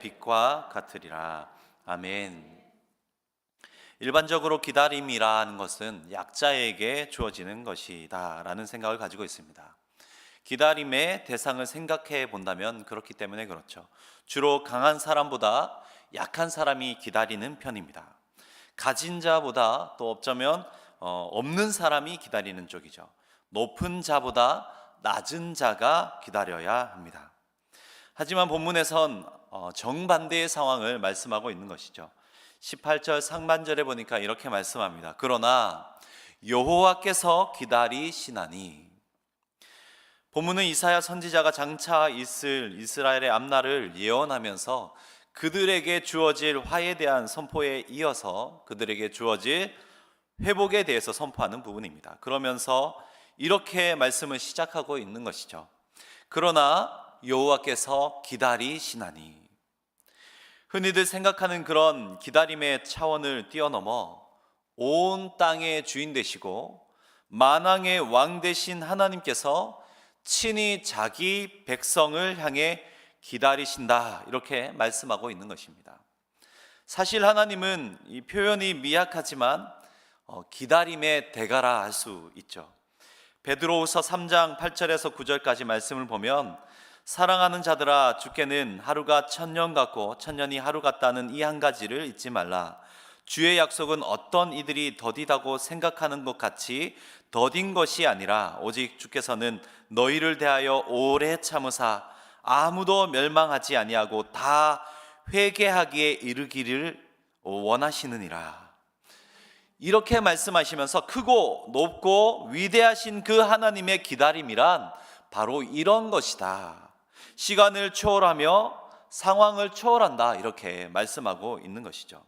빛과 같으리라. 아멘. 일반적으로 기다림이라는 것은 약자에게 주어지는 것이다 라는 생각을 가지고 있습니다. 기다림의 대상을 생각해 본다면 그렇기 때문에 그렇죠. 주로 강한 사람보다 약한 사람이 기다리는 편입니다. 가진 자보다 또 어쩌면 없는 사람이 기다리는 쪽이죠. 높은 자보다 낮은 자가 기다려야 합니다. 하지만 본문에선 정반대의 상황을 말씀하고 있는 것이죠. 18절 상반절에 보니까 이렇게 말씀합니다. 그러나 여호와께서 기다리시나니. 본문은 이사야 선지자가 장차 있을 이스라엘의 앞날을 예언하면서 그들에게 주어질 화에 대한 선포에 이어서 그들에게 주어질 회복에 대해서 선포하는 부분입니다. 그러면서 이렇게 말씀을 시작하고 있는 것이죠. 그러나 여호와께서 기다리시나니. 흔히들 생각하는 그런 기다림의 차원을 뛰어넘어 온 땅의 주인 되시고 만왕의 왕 되신 하나님께서 친히 자기 백성을 향해 기다리신다, 이렇게 말씀하고 있는 것입니다. 사실 하나님은 이 표현이 미약하지만 기다림의 대가라 할 수 있죠. 베드로후서 3장 8절에서 9절까지 말씀을 보면 사랑하는 자들아, 주께는 하루가 천년 같고 천년이 하루 같다는 이 한 가지를 잊지 말라. 주의 약속은 어떤 이들이 더디다고 생각하는 것 같이 더딘 것이 아니라 오직 주께서는 너희를 대하여 오래 참으사 아무도 멸망하지 아니하고 다 회개하기에 이르기를 원하시느니라. 이렇게 말씀하시면서 크고 높고 위대하신 그 하나님의 기다림이란 바로 이런 것이다. 시간을 초월하며 상황을 초월한다, 이렇게 말씀하고 있는 것이죠.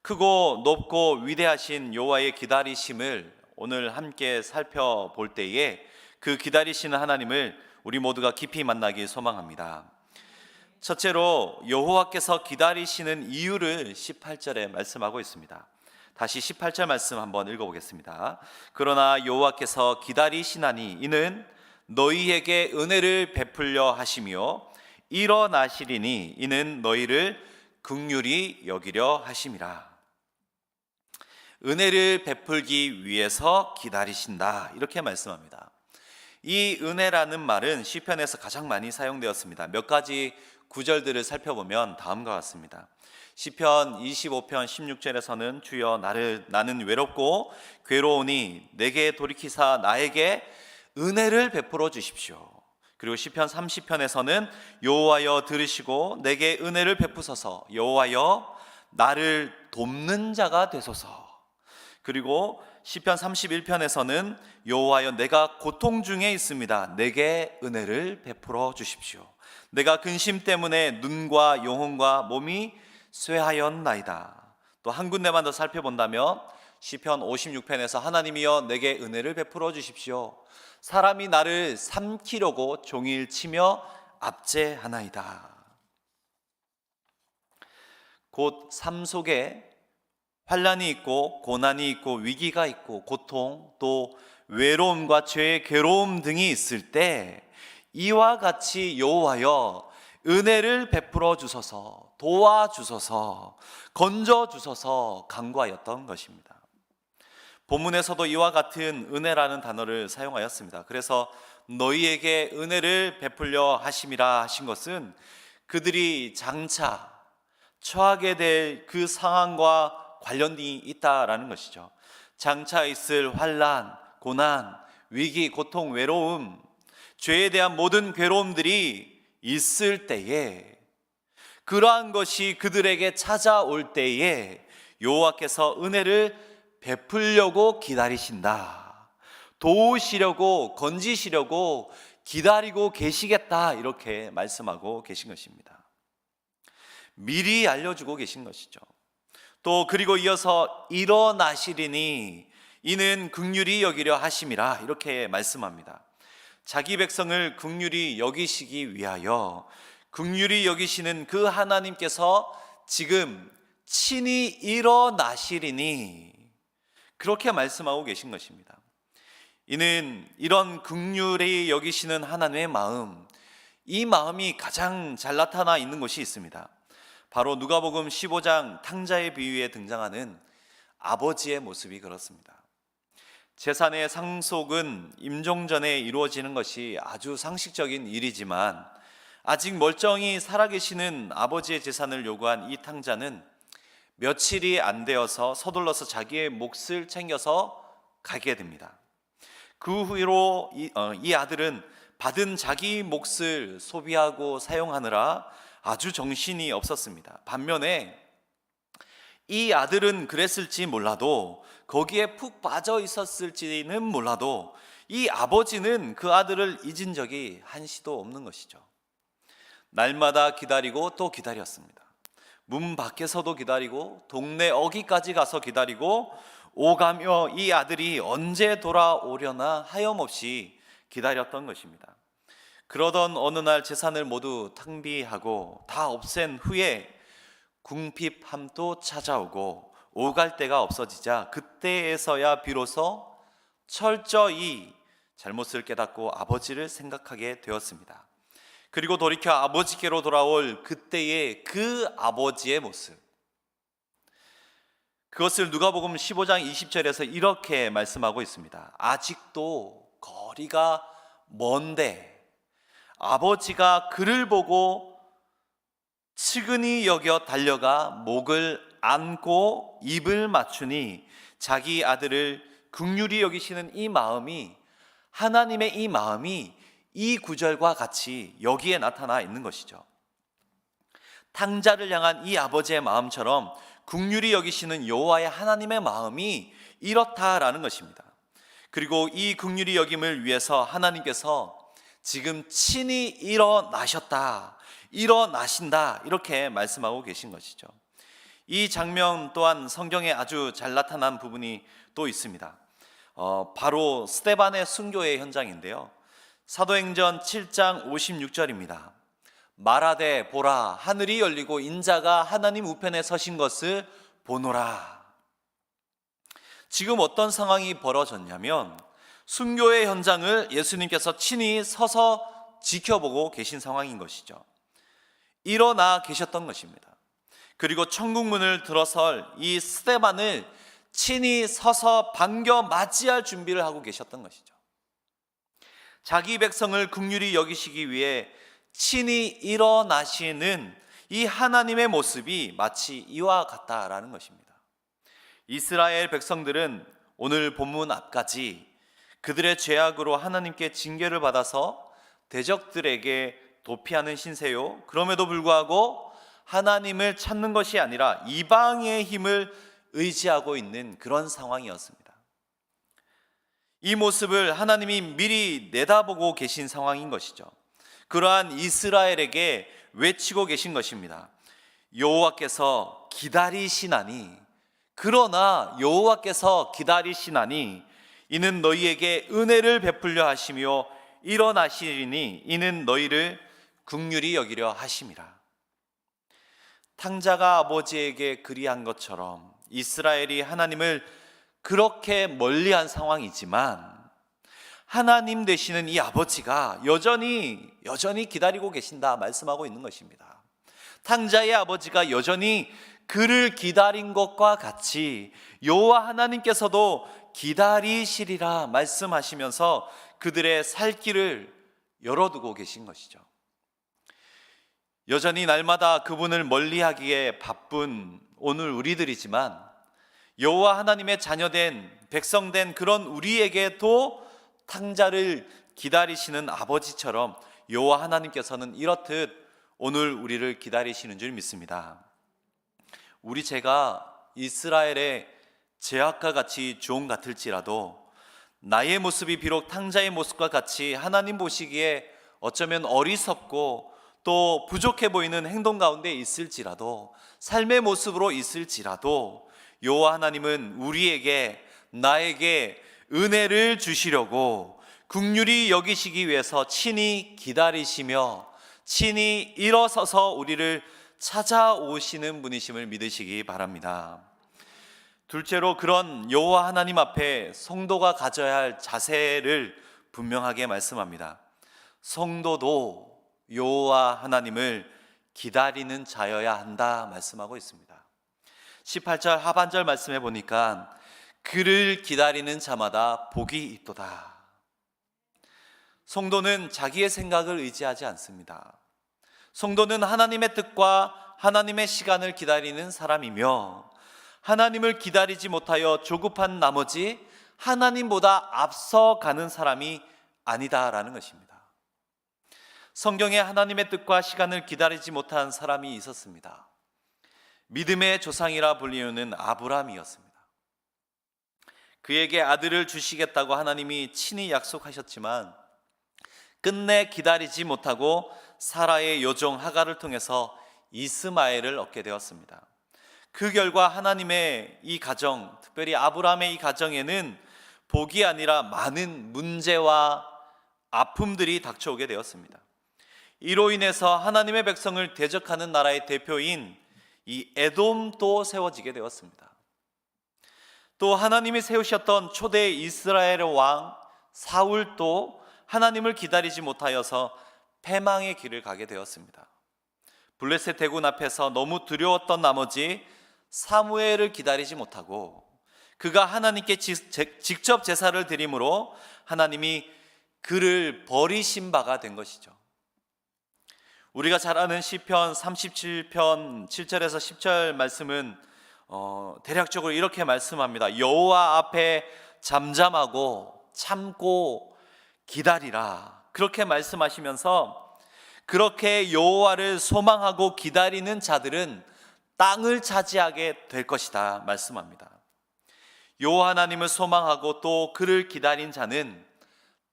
크고 높고 위대하신 여호와의 기다리심을 오늘 함께 살펴볼 때에 그 기다리시는 하나님을 우리 모두가 깊이 만나길 소망합니다. 첫째로 여호와께서 기다리시는 이유를 18절에 말씀하고 있습니다. 다시 18절 말씀 한번 읽어보겠습니다. 그러나 여호와께서 기다리시나니 이는 너희에게 은혜를 베풀려 하시며 일어나시리니 이는 너희를 긍휼히 여기려 하심이라. 은혜를 베풀기 위해서 기다리신다, 이렇게 말씀합니다. 이 은혜라는 말은 시편에서 가장 많이 사용되었습니다. 몇 가지 구절들을 살펴보면 다음과 같습니다. 시편 25편 16절에서는 주여 나는 외롭고 괴로우니 내게 돌이키사 나에게 은혜를 베풀어 주십시오. 그리고 시편 30편에서는 여호와여 들으시고 내게 은혜를 베푸소서. 여호와여 나를 돕는 자가 되소서. 그리고 시편 31편에서는 여호와여 내가 고통 중에 있습니다. 내게 은혜를 베풀어 주십시오. 내가 근심 때문에 눈과 영혼과 몸이 쇠하였나이다. 또 한 군데만 더 살펴본다면 시편 56편에서 하나님이여 내게 은혜를 베풀어 주십시오. 사람이 나를 삼키려고 종일 치며 압제하나이다. 곧 삶 속에 환난이 있고 고난이 있고 위기가 있고 고통 또 외로움과 죄의 괴로움 등이 있을 때 이와 같이 여호와여 은혜를 베풀어 주소서, 도와주소서, 건져 주소서 간구하였던 것입니다. 본문에서도 이와 같은 은혜라는 단어를 사용하였습니다. 그래서 너희에게 은혜를 베풀려 하심이라 하신 것은 그들이 장차 처하게 될 그 상황과 관련이 있다라는 것이죠. 장차 있을 환난, 고난, 위기, 고통, 외로움, 죄에 대한 모든 괴로움들이 있을 때에 그러한 것이 그들에게 찾아올 때에 여호와께서 은혜를 베풀려고 기다리신다. 도우시려고 건지시려고 기다리고 계시겠다, 이렇게 말씀하고 계신 것입니다. 미리 알려주고 계신 것이죠. 또 그리고 이어서 일어나시리니 이는 긍휼히 여기려 하심이라, 이렇게 말씀합니다. 자기 백성을 긍휼히 여기시기 위하여 긍휼히 여기시는 그 하나님께서 지금 친히 일어나시리니, 그렇게 말씀하고 계신 것입니다. 이는 이런 긍휼히 여기시는 하나님의 마음, 이 마음이 가장 잘 나타나 있는 곳이 있습니다. 바로 누가복음 15장 탕자의 비유에 등장하는 아버지의 모습이 그렇습니다. 재산의 상속은 임종 전에 이루어지는 것이 아주 상식적인 일이지만 아직 멀쩡히 살아계시는 아버지의 재산을 요구한 이 탕자는 며칠이 안 되어서 서둘러서 자기의 몫을 챙겨서 가게 됩니다. 그 후로 이 아들은 받은 자기 몫을 소비하고 사용하느라 아주 정신이 없었습니다. 반면에 이 아들은 그랬을지 몰라도, 거기에 푹 빠져 있었을지는 몰라도 이 아버지는 그 아들을 잊은 적이 한시도 없는 것이죠. 날마다 기다리고 또 기다렸습니다. 문 밖에서도 기다리고 동네 어귀까지 가서 기다리고 오가며 이 아들이 언제 돌아오려나 하염없이 기다렸던 것입니다. 그러던 어느 날 재산을 모두 탕비하고 다 없앤 후에 궁핍함도 찾아오고 오갈 데가 없어지자 그때에서야 비로소 철저히 잘못을 깨닫고 아버지를 생각하게 되었습니다. 그리고 돌이켜 아버지께로 돌아올 그때의 그 아버지의 모습, 그것을 누가복음 15장 20절에서 이렇게 말씀하고 있습니다. 아직도 거리가 먼데 아버지가 그를 보고 측은히 여겨 달려가 목을 안고 입을 맞추니 자기 아들을 긍휼히 여기시는 이 마음이, 하나님의 이 마음이 이 구절과 같이 여기에 나타나 있는 것이죠. 탕자를 향한 이 아버지의 마음처럼 긍휼히 여기시는 여호와의 하나님의 마음이 이렇다라는 것입니다. 그리고 이 긍휼히 여김을 위해서 하나님께서 지금 친히 일어나신다 이렇게 말씀하고 계신 것이죠. 이 장면 또한 성경에 아주 잘 나타난 부분이 또 있습니다. 바로 스데반의 순교의 현장인데요. 사도행전 7장 56절입니다. 말하되 보라, 하늘이 열리고 인자가 하나님 우편에 서신 것을 보노라. 지금 어떤 상황이 벌어졌냐면 순교의 현장을 예수님께서 친히 서서 지켜보고 계신 상황인 것이죠. 일어나 계셨던 것입니다. 그리고 천국문을 들어설 이 스데반을 친히 서서 반겨 맞이할 준비를 하고 계셨던 것이죠. 자기 백성을 긍휼히 여기시기 위해 친히 일어나시는 이 하나님의 모습이 마치 이와 같다라는 것입니다. 이스라엘 백성들은 오늘 본문 앞까지 그들의 죄악으로 하나님께 징계를 받아서 대적들에게 도피하는 신세요, 그럼에도 불구하고 하나님을 찾는 것이 아니라 이방의 힘을 의지하고 있는 그런 상황이었습니다. 이 모습을 하나님이 미리 내다보고 계신 상황인 것이죠. 그러한 이스라엘에게 외치고 계신 것입니다. 여호와께서 기다리시나니, 그러나 여호와께서 기다리시나니 이는 너희에게 은혜를 베풀려 하시며 일어나시리니 이는 너희를 긍휼히 여기려 하심이라. 탕자가 아버지에게 그리한 것처럼 이스라엘이 하나님을 그렇게 멀리한 상황이지만 하나님 되시는 이 아버지가 여전히 기다리고 계신다 말씀하고 있는 것입니다. 탕자의 아버지가 여전히 그를 기다린 것과 같이 여호와 하나님께서도 기다리시리라 말씀하시면서 그들의 살 길을 열어두고 계신 것이죠. 여전히 날마다 그분을 멀리하기에 바쁜 오늘 우리들이지만 여호와 하나님의 자녀된 백성된 그런 우리에게도 탕자를 기다리시는 아버지처럼 여호와 하나님께서는 이렇듯 오늘 우리를 기다리시는 줄 믿습니다. 우리 죄가 이스라엘의 죄악과 같이 종 같을지라도 나의 모습이 비록 탕자의 모습과 같이 하나님 보시기에 어쩌면 어리석고 또 부족해 보이는 행동 가운데 있을지라도, 삶의 모습으로 있을지라도 여호와 하나님은 우리에게, 나에게 은혜를 주시려고 긍휼히 여기시기 위해서 친히 기다리시며 친히 일어서서 우리를 찾아오시는 분이심을 믿으시기 바랍니다. 둘째로, 그런 여호와 하나님 앞에 성도가 가져야 할 자세를 분명하게 말씀합니다. 성도도 여호와 하나님을 기다리는 자여야 한다 말씀하고 있습니다. 18절 하반절 말씀에 보니까 그를 기다리는 자마다 복이 있도다. 성도는 자기의 생각을 의지하지 않습니다. 성도는 하나님의 뜻과 하나님의 시간을 기다리는 사람이며, 하나님을 기다리지 못하여 조급한 나머지 하나님보다 앞서가는 사람이 아니다라는 것입니다. 성경에 하나님의 뜻과 시간을 기다리지 못한 사람이 있었습니다. 믿음의 조상이라 불리우는 아브라함이었습니다. 그에게 아들을 주시겠다고 하나님이 친히 약속하셨지만 끝내 기다리지 못하고 사라의 여종 하갈을 통해서 이스마엘을 얻게 되었습니다. 그 결과 하나님의 이 가정, 특별히 아브라함의 이 가정에는 복이 아니라 많은 문제와 아픔들이 닥쳐오게 되었습니다. 이로 인해서 하나님의 백성을 대적하는 나라의 대표인 이 에돔도 세워지게 되었습니다. 또 하나님이 세우셨던 초대 이스라엘의 왕 사울도 하나님을 기다리지 못하여서 패망의 길을 가게 되었습니다. 블레셋 대군 앞에서 너무 두려웠던 나머지 사무엘을 기다리지 못하고 그가 하나님께 직접 제사를 드림으로 하나님이 그를 버리신 바가 된 것이죠. 우리가 잘 아는 시편 37편 7절에서 10절 말씀은 대략적으로 이렇게 말씀합니다. 여호와 앞에 잠잠하고 참고 기다리라. 그렇게 말씀하시면서 그렇게 여호와를 소망하고 기다리는 자들은 땅을 차지하게 될 것이다 말씀합니다. 여호와 하나님을 소망하고 또 그를 기다린 자는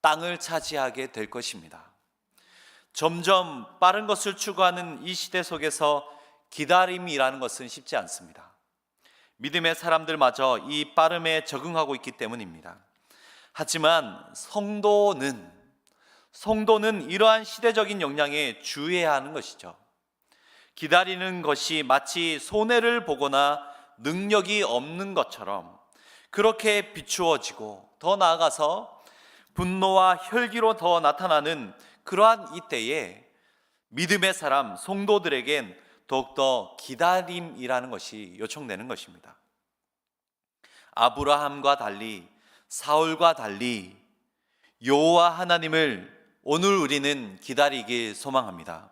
땅을 차지하게 될 것입니다. 점점 빠른 것을 추구하는 이 시대 속에서 기다림이라는 것은 쉽지 않습니다. 믿음의 사람들마저 이 빠름에 적응하고 있기 때문입니다. 하지만 성도는 이러한 시대적인 영향에 주의해야 하는 것이죠. 기다리는 것이 마치 손해를 보거나 능력이 없는 것처럼 그렇게 비추어지고, 더 나아가서 분노와 혈기로 더 나타나는 그러한 이때에 믿음의 사람, 성도들에겐 더욱더 기다림이라는 것이 요청되는 것입니다. 아브라함과 달리, 사울과 달리 여호와 하나님을 오늘 우리는 기다리길 소망합니다.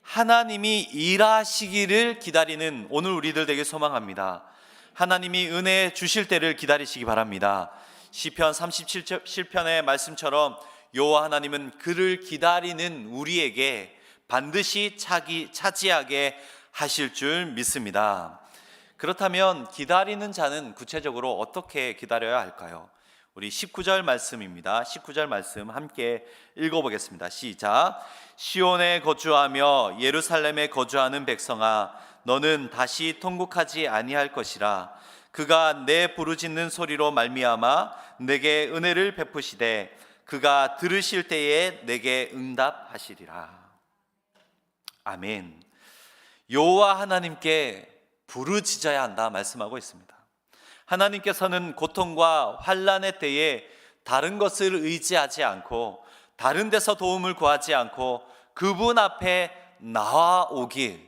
하나님이 일하시기를 기다리는 오늘 우리들 되길 소망합니다. 하나님이 은혜 주실 때를 기다리시기 바랍니다. 시편 37편의 말씀처럼 여호와 하나님은 그를 기다리는 우리에게 반드시 차지하게 하실 줄 믿습니다. 그렇다면 기다리는 자는 구체적으로 어떻게 기다려야 할까요? 우리 19절 말씀입니다. 19절 말씀 함께 읽어보겠습니다. 시작. 시온에 거주하며 예루살렘에 거주하는 백성아, 너는 다시 통곡하지 아니할 것이라. 그가 내 부르짖는 소리로 말미암아 내게 은혜를 베푸시되 그가 들으실 때에 내게 응답하시리라. 아멘. 여호와 하나님께 부르짖어야 한다 말씀하고 있습니다. 하나님께서는 고통과 환난의 때에 다른 것을 의지하지 않고 다른 데서 도움을 구하지 않고 그분 앞에 나와오길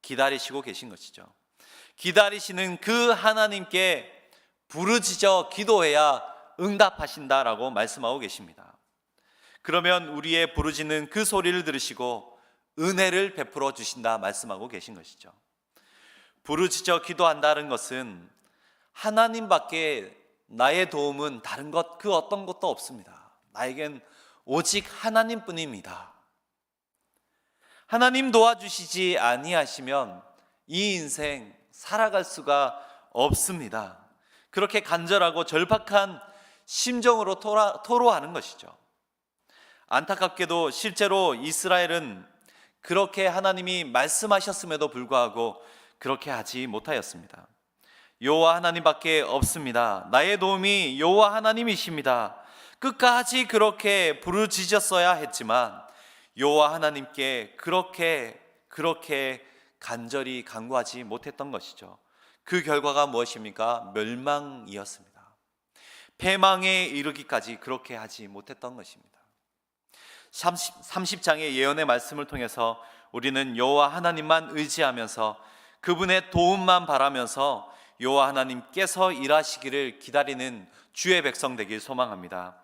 기다리시고 계신 것이죠. 기다리시는 그 하나님께 부르짖어 기도해야 응답하신다라고 말씀하고 계십니다. 그러면 우리의 부르짖는 그 소리를 들으시고 은혜를 베풀어 주신다 말씀하고 계신 것이죠. 부르짖어 기도한다는 것은 하나님밖에 나의 도움은 다른 것 그 어떤 것도 없습니다. 나에겐 오직 하나님뿐입니다. 하나님 도와주시지 아니하시면 이 인생 살아갈 수가 없습니다. 그렇게 간절하고 절박한 심정으로 토로하는 것이죠. 안타깝게도 실제로 이스라엘은 그렇게 하나님이 말씀하셨음에도 불구하고 그렇게 하지 못하였습니다. 여호와 하나님밖에 없습니다. 나의 도움이 여호와 하나님이십니다. 끝까지 그렇게 부르짖었어야 했지만 여호와 하나님께 그렇게 간절히 간구하지 못했던 것이죠. 그 결과가 무엇입니까? 멸망이었습니다. 패망에 이르기까지 그렇게 하지 못했던 것입니다. 30장의 예언의 말씀을 통해서 우리는 여호와 하나님만 의지하면서 그분의 도움만 바라면서 여호와 하나님께서 일하시기를 기다리는 주의 백성 되길 소망합니다.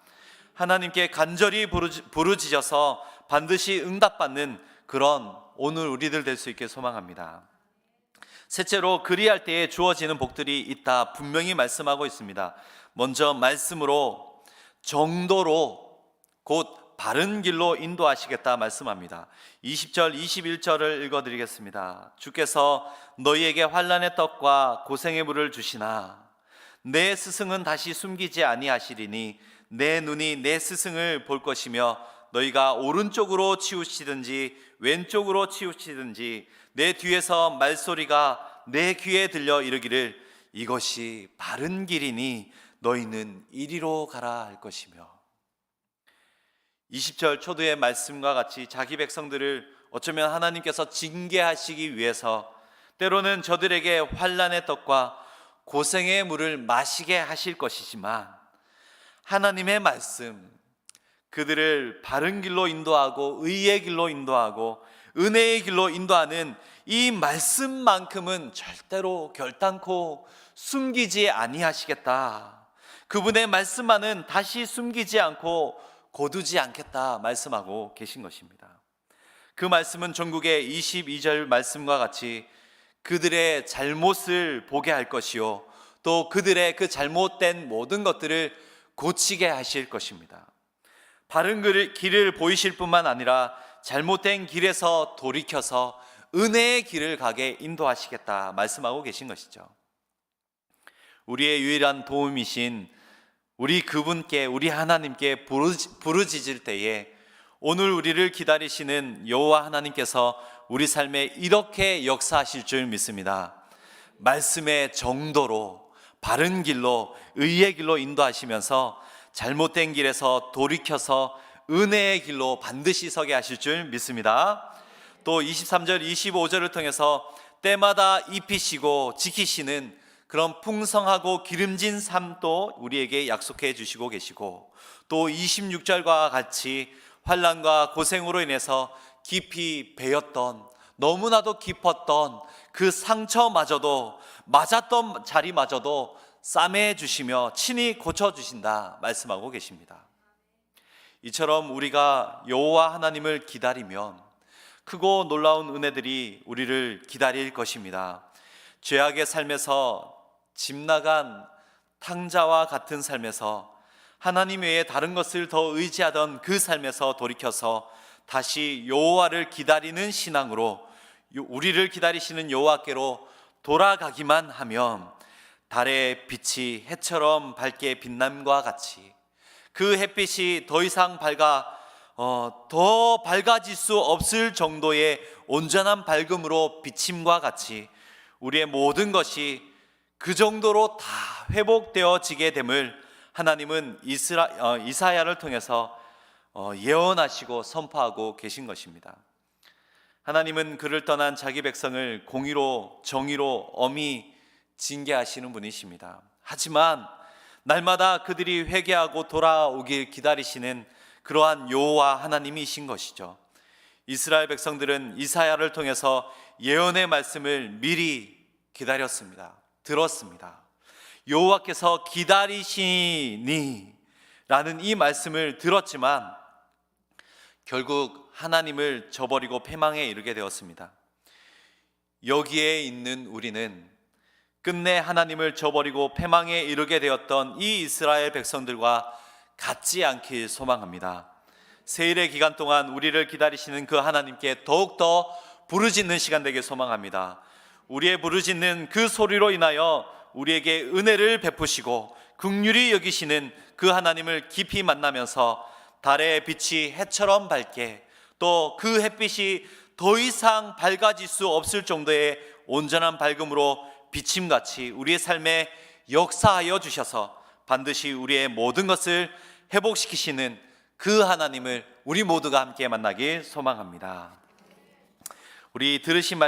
하나님께 간절히 부르짖어서 반드시 응답받는 그런 오늘 우리들 될 수 있게 소망합니다. 셋째로, 그리할 때에 주어지는 복들이 있다 분명히 말씀하고 있습니다. 먼저 말씀으로, 정도로, 곧 바른 길로 인도하시겠다 말씀합니다. 20절 21절을 읽어드리겠습니다. 주께서 너희에게 환난의 떡과 고생의 물을 주시나 내 스승은 다시 숨기지 아니하시리니 내 눈이 내 스승을 볼 것이며 너희가 오른쪽으로 치우치든지 왼쪽으로 치우치든지 내 뒤에서 말소리가 내 귀에 들려 이르기를 이것이 바른 길이니 너희는 이리로 가라 할 것이며. 20절 초두의 말씀과 같이 자기 백성들을 어쩌면 하나님께서 징계하시기 위해서 때로는 저들에게 환난의 떡과 고생의 물을 마시게 하실 것이지만 하나님의 말씀, 그들을 바른 길로 인도하고 의의 길로 인도하고 은혜의 길로 인도하는 이 말씀만큼은 절대로 결단코 숨기지 아니하시겠다. 그분의 말씀만은 다시 숨기지 않고 거두지 않겠다 말씀하고 계신 것입니다. 그 말씀은 전국의 22절 말씀과 같이 그들의 잘못을 보게 할 것이요 또 그들의 그 잘못된 모든 것들을 고치게 하실 것입니다. 바른 길을 보이실 뿐만 아니라 잘못된 길에서 돌이켜서 은혜의 길을 가게 인도하시겠다 말씀하고 계신 것이죠. 우리의 유일한 도움이신 우리 그분께, 우리 하나님께 부르짖을 때에 오늘 우리를 기다리시는 여호와 하나님께서 우리 삶에 이렇게 역사하실 줄 믿습니다. 말씀의 정도로 바른 길로 의의 길로 인도하시면서 잘못된 길에서 돌이켜서 은혜의 길로 반드시 서게 하실 줄 믿습니다. 또 23절 25절을 통해서 때마다 입히시고 지키시는 그런 풍성하고 기름진 삶도 우리에게 약속해 주시고 계시고 또 26절과 같이 환난과 고생으로 인해서 깊이 베였던 너무나도 깊었던 그 상처마저도 맞았던 자리마저도 싸매 주시며 친히 고쳐 주신다 말씀하고 계십니다. 이처럼 우리가 여호와 하나님을 기다리면 크고 놀라운 은혜들이 우리를 기다릴 것입니다. 죄악의 삶에서 집 나간 탕자와 같은 삶에서 하나님 외에 다른 것을 더 의지하던 그 삶에서 돌이켜서 다시 여호와를 기다리는 신앙으로 우리를 기다리시는 여호와께로 돌아가기만 하면 달의 빛이 해처럼 밝게 빛남과 같이 그 햇빛이 더 이상 더 밝아질 수 없을 정도의 온전한 밝음으로 비침과 같이 우리의 모든 것이 그 정도로 다 회복되어지게 됨을 하나님은 이사야를 통해서 예언하시고 선포하고 계신 것입니다. 하나님은 그를 떠난 자기 백성을 공의로 정의로 엄히 징계하시는 분이십니다. 하지만 날마다 그들이 회개하고 돌아오길 기다리시는 그러한 여호와 하나님이신 것이죠. 이스라엘 백성들은 이사야를 통해서 예언의 말씀을 미리 기다렸습니다. 들었습니다. 여호와께서 기다리시니 라는 이 말씀을 들었지만 결국 하나님을 저버리고 패망에 이르게 되었습니다. 여기에 있는 우리는 끝내 하나님을 저버리고 패망에 이르게 되었던 이 이스라엘 백성들과 같지 않길 소망합니다. 세일의 기간 동안 우리를 기다리시는 그 하나님께 더욱더 부르짖는 시간 되길 소망합니다. 우리의 부르짖는 그 소리로 인하여 우리에게 은혜를 베푸시고 긍휼히 여기시는 그 하나님을 깊이 만나면서 달의 빛이 해처럼 밝게 또 그 햇빛이 더 이상 밝아질 수 없을 정도의 온전한 밝음으로 비침같이 우리의 삶에 역사하여 주셔서 반드시 우리의 모든 것을 회복시키시는 그 하나님을 우리 모두가 함께 만나길 소망합니다. 우리 들으신 말씀